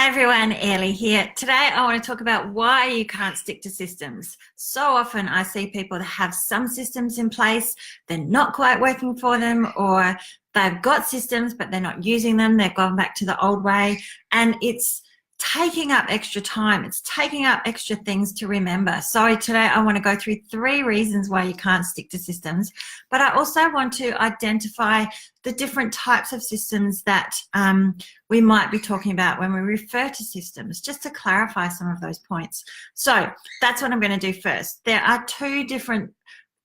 Everyone, Airlie here. Today I want to talk about why you can't stick to systems. So often I see people that have some systems in place, they're not quite working for them, or they've got systems but they're not using them, they've gone back to the old way, and it's taking up extra time, it's taking up extra things to remember. So today I want to go through 3 reasons why you can't stick to systems, but I also want to identify the different types of systems that we might be talking about when we refer to systems, just to clarify some of those points. So that's what I'm going to do first. There are 2 different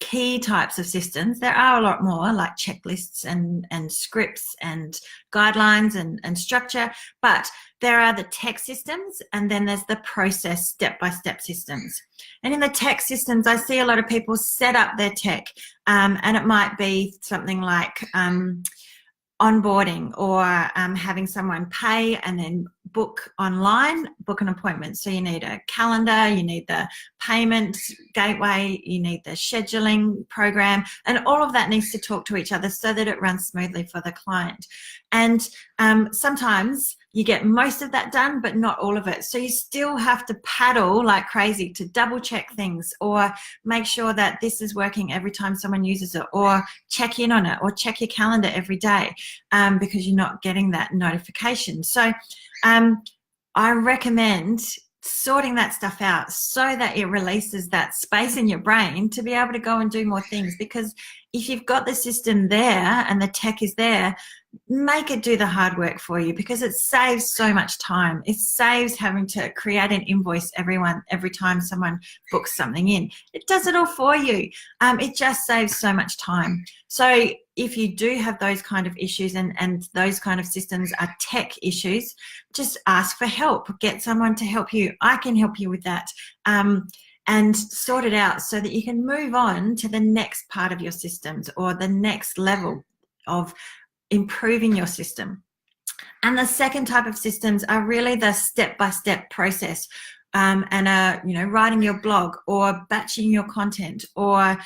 key types of systems. There are a lot more, like checklists and scripts and guidelines and structure, but there are the tech systems, and then there's the process step-by-step systems. And in the tech systems, I see a lot of people set up their tech, and it might be something like onboarding, or having someone pay and then book online, book an appointment. So you need a calendar, you need the payment gateway, you need the scheduling program, and all of that needs to talk to each other so that it runs smoothly for the client. And sometimes you get most of that done, but not all of it. So you still have to paddle like crazy to double check things, or make sure that this is working every time someone uses it, or check in on it, or check your calendar every day, because you're not getting that notification. So I recommend sorting that stuff out so that it releases that space in your brain to be able to go and do more things. Because if you've got the system there and the tech is there, make it do the hard work for you, because it saves so much time. It saves having to create an invoice every time someone books something in. It does it all for you. It just saves so much time. So if you do have those kind of issues, and those kind of systems are tech issues, just ask for help. Get someone to help you. I can help you with that. And sort it out so that you can move on to the next part of your systems, or the next level of improving your system. And the second type of systems are really the step-by-step process, and writing your blog, or batching your content, or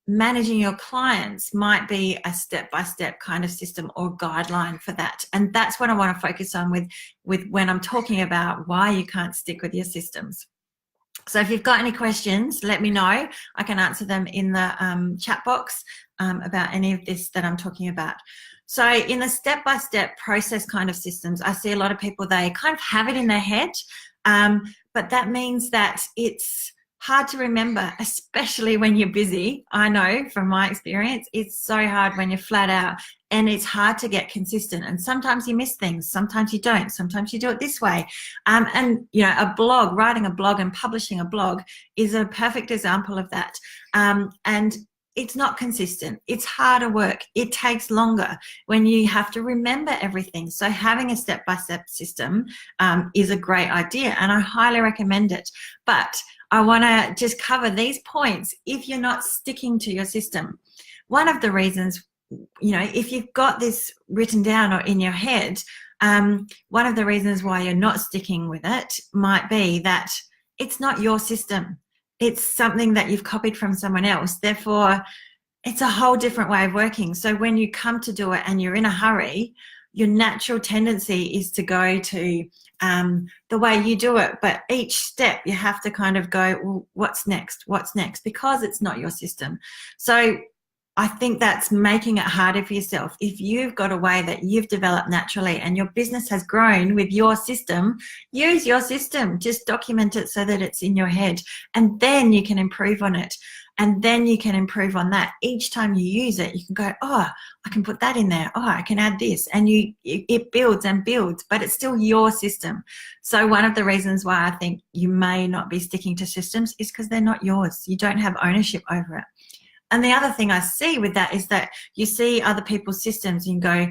managing your clients might be a step-by-step kind of system or guideline for that. And that's what I want to focus on with when I'm talking about why you can't stick with your systems. So if you've got any questions, let me know. I can answer them in the chat box about any of this that I'm talking about. So in the step-by-step process kind of systems, I see a lot of people, they kind of have it in their head, but that means that it's hard to remember, especially when you're busy. I know from my experience, it's so hard when you're flat out, and it's hard to get consistent. And sometimes you miss things, sometimes you don't, sometimes you do it this way. And a blog, writing a blog and publishing a blog is a perfect example of that. And it's not consistent. It's harder work. It takes longer when you have to remember everything. So having a step-by-step system is a great idea, and I highly recommend it. But I want to just cover these points if you're not sticking to your system. One of the reasons, if you've got this written down or in your head, one of the reasons why you're not sticking with it might be that it's not your system. It's something that you've copied from someone else. Therefore, it's a whole different way of working. So when you come to do it and you're in a hurry, your natural tendency is to go to the way you do it. But each step you have to kind of go, well, what's next? What's next? Because it's not your system. So I think that's making it harder for yourself. If you've got a way that you've developed naturally and your business has grown with your system, use your system. Just document it so that it's in your head, and then you can improve on it. And then you can improve on that. Each time you use it, you can go, oh, I can put that in there. Oh, I can add this. And it builds and builds, but it's still your system. So one of the reasons why I think you may not be sticking to systems is because they're not yours. You don't have ownership over it. And the other thing I see with that is that you see other people's systems and you go,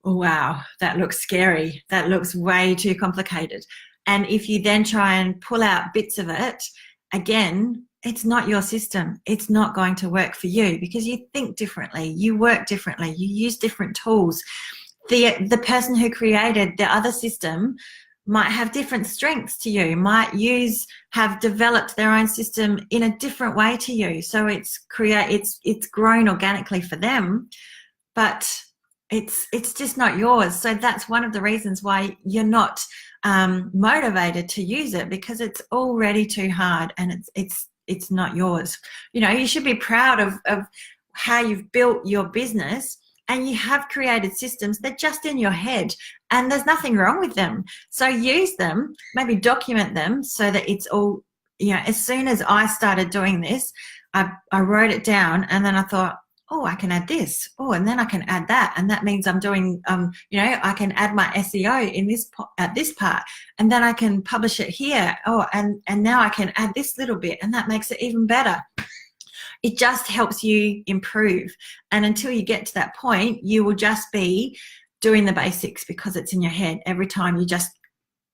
oh, wow, that looks scary. That looks way too complicated. And if you then try and pull out bits of it, again, it's not your system. It's not going to work for you, because you think differently, you work differently, you use different tools. The person who created the other system might have different strengths to you, have developed their own system in a different way to you. So it's grown organically for them, but it's just not yours. So that's one of the reasons why you're not motivated to use it because it's already too hard and it's not yours. You know, you should be proud of how you've built your business, and you have created systems. They're just in your head and there's nothing wrong with them. So use them, maybe document them so that it's all, you know, as soon as I started doing this, I wrote it down, and then I thought, oh, I can add this. Oh, and then I can add that. And that means I'm doing, you know, I can add my SEO in this at this part, and then I can publish it here. Oh, and now I can add this little bit, and that makes it even better. It just helps you improve. And until you get to that point, you will just be doing the basics because it's in your head every time you just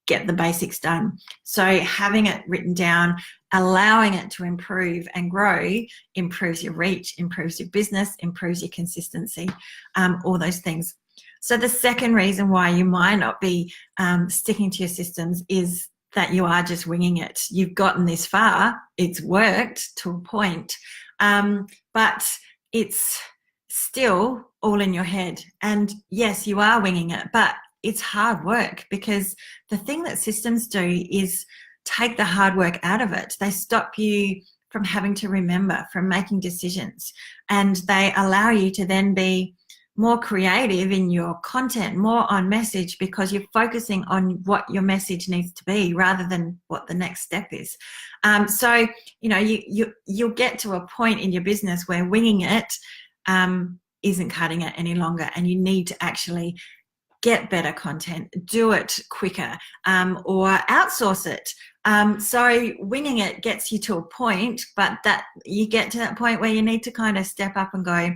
get the basics done. So having it written down, allowing it to improve and grow, improves your reach, improves your business, improves your consistency, all those things. So the second reason why you might not be sticking to your systems is that you are just winging it. You've gotten this far, it's worked to a point, but it's still all in your head. And yes, you are winging it, but it's hard work, because the thing that systems do is take the hard work out of it. They stop you from having to remember, from making decisions, and they allow you to then be more creative in your content, more on message, because you're focusing on what your message needs to be rather than what the next step is. So, you know, you'll get to a point in your business where winging it isn't cutting it any longer, and you need to actually get better content, do it quicker, or outsource it. So winging it gets you to a point, but that you get to that point where you need to kind of step up and go,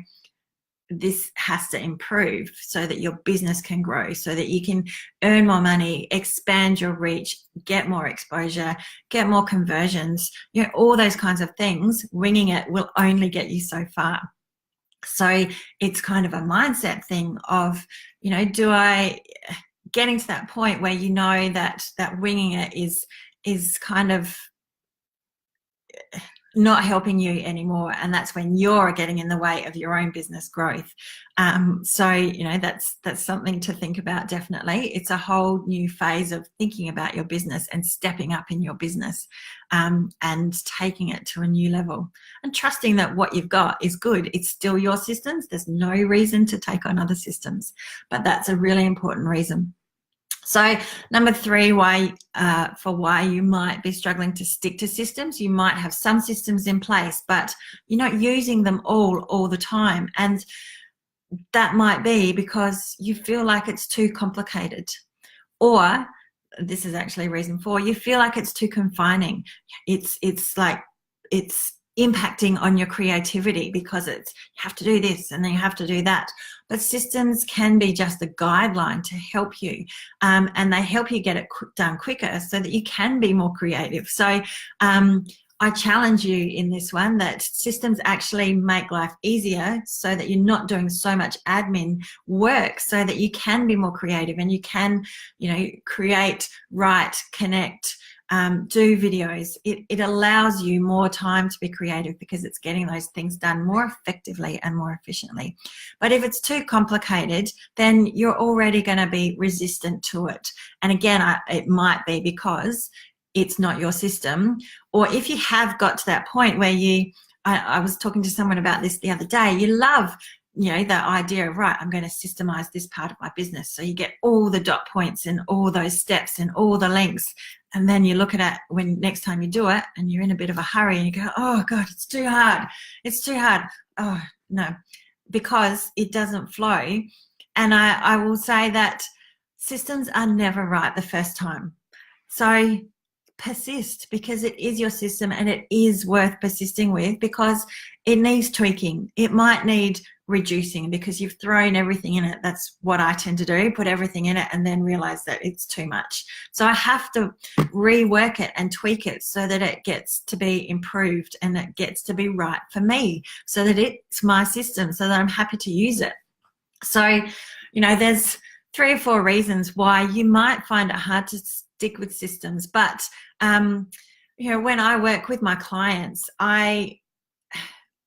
this has to improve so that your business can grow, so that you can earn more money, expand your reach, get more exposure, get more conversions, you know, all those kinds of things. Winging it will only get you so far. So it's kind of a mindset thing of, you know, getting to that point where you know that winging it is kind of not helping you anymore, and that's when you're getting in the way of your own business growth. So, you know, that's something to think about. Definitely, it's a whole new phase of thinking about your business and stepping up in your business, and taking it to a new level, and trusting that what you've got is good. It's still your systems. There's no reason to take on other systems, but that's a really important reason. So number three, why you might be struggling to stick to systems. You might have some systems in place, but you're not using them all the time. And that might be because you feel like it's too complicated, or this is actually reason 4, you feel like it's too confining. It's impacting on your creativity because you have to do this and then you have to do that. But systems can be just a guideline to help you, and they help you get it done quicker so that you can be more creative. So I challenge you in this one that systems actually make life easier so that you're not doing so much admin work, so that you can be more creative and you can, you know, create, write, connect, do videos. It allows you more time to be creative because it's getting those things done more effectively and more efficiently. But if it's too complicated, then you're already going to be resistant to it. And again, it might be because it's not your system, or if you have got to that point where I was talking to someone about this the other day, you love, you know, the idea of, right, I'm going to systemize this part of my business. So you get all the dot points and all those steps and all the links. And then you look at it when next time you do it and you're in a bit of a hurry and you go, oh God, it's too hard. It's too hard. Oh no, because it doesn't flow. And I will say that systems are never right the first time. So persist, because it is your system and it is worth persisting with, because it needs tweaking. It might need reducing because you've thrown everything in it. That's what I tend to do, put everything in it and then realize that it's too much. So I have to rework it and tweak it so that it gets to be improved and it gets to be right for me, so that it's my system, so that I'm happy to use it. So, you know, there's 3 or 4 reasons why you might find it hard to stick with systems. But, you know, when I work with my clients, I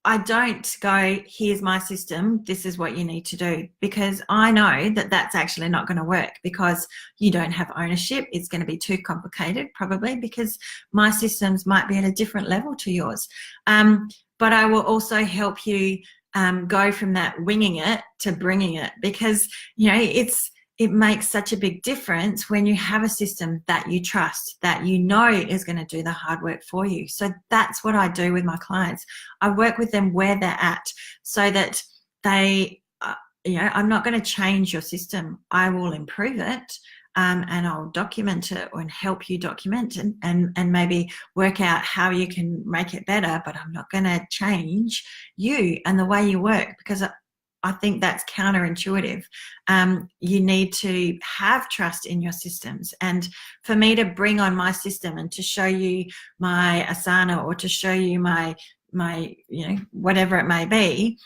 I don't go, here's my system, this is what you need to do, because I know that that's actually not going to work, because you don't have ownership. It's going to be too complicated, probably, because my systems might be at a different level to yours. But I will also help you go from that winging it to bringing it, because, you know, it makes such a big difference when you have a system that you trust, that you know is going to do the hard work for you. So that's what I do with my clients. I work with them where they're at, so that they, you know, I'm not going to change your system. I will improve it, and I'll document it and help you document and maybe work out how you can make it better, but I'm not going to change you and the way you work, because I think that's counterintuitive. You need to have trust in your systems. And for me to bring on my system and to show you my asana, or to show you my you know, whatever it may be,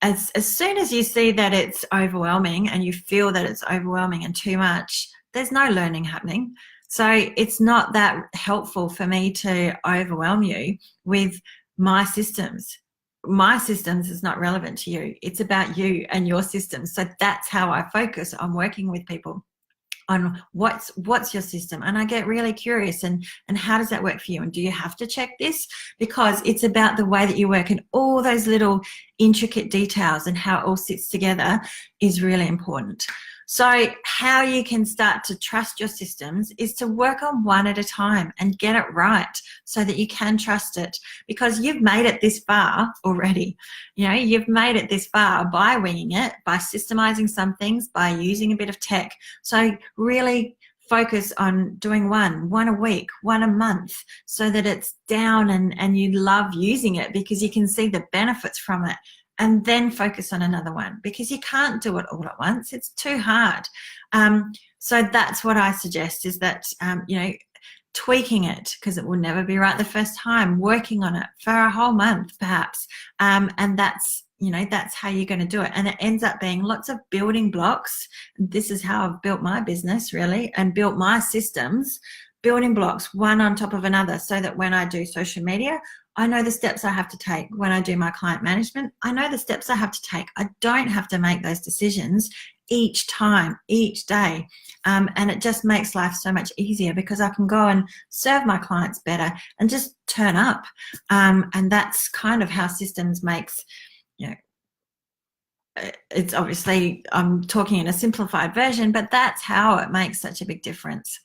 as soon as you see that it's overwhelming and you feel that it's overwhelming and too much, there's no learning happening. So it's not that helpful for me to overwhelm you with my systems. My systems is not relevant to you. It's about you and your systems. So that's how I focus on working with people, on what's your system. And I get really curious, and how does that work for you? And do you have to check this? Because it's about the way that you work, and all those little intricate details and how it all sits together is really important. So how you can start to trust your systems is to work on one at a time and get it right, so that you can trust it, because you've made it this far already. You know, you've made it this far by winging it, by systemizing some things, by using a bit of tech. So really focus on doing one a week, one a month, so that it's down and you love using it because you can see the benefits from it. And then focus on another one, because you can't do it all at once. It's too hard. So that's what I suggest, is that, you know, tweaking it, because it will never be right the first time, working on it for a whole month perhaps. And that's, you know, that's how you're going to do it. And it ends up being lots of building blocks. This is how I've built my business, really, and built my systems, building blocks, one on top of another, so that when I do social media, I know the steps I have to take. When I do my client management, I know the steps I have to take. I don't have to make those decisions each time, each day. And it just makes life so much easier, because I can go and serve my clients better and just turn up. And that's kind of how systems makes, you know, it's obviously, I'm talking in a simplified version, but that's how it makes such a big difference.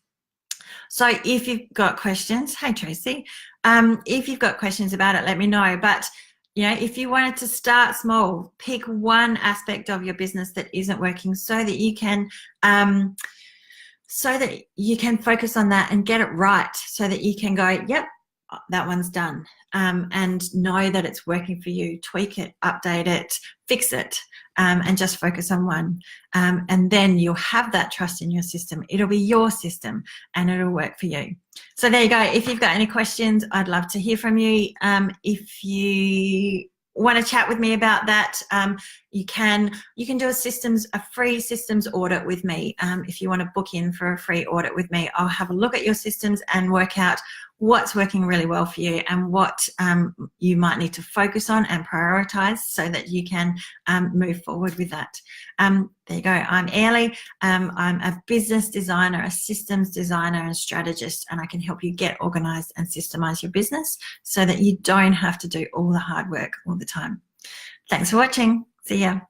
So if you've got questions, hey Tracy, if you've got questions about it, let me know. But, you know, if you wanted to start small, pick one aspect of your business that isn't working, so that you can focus on that and get it right, so that you can go, yep, that one's done, and know that it's working for you. Tweak it, update it, fix it, and just focus on one. And then you'll have that trust in your system. It'll be your system and it'll work for you. So there you go. If you've got any questions, I'd love to hear from you. If you want to chat with me about that, you can do a free systems audit with me. If you want to book in for a free audit with me, I'll have a look at your systems and work out what's working really well for you, and what you might need to focus on and prioritize, so that you can move forward with that. There you go. I'm Airlie. I'm a business designer, a systems designer and strategist, and I can help you get organized and systemize your business, so that you don't have to do all the hard work all the time. Thanks for watching. See ya.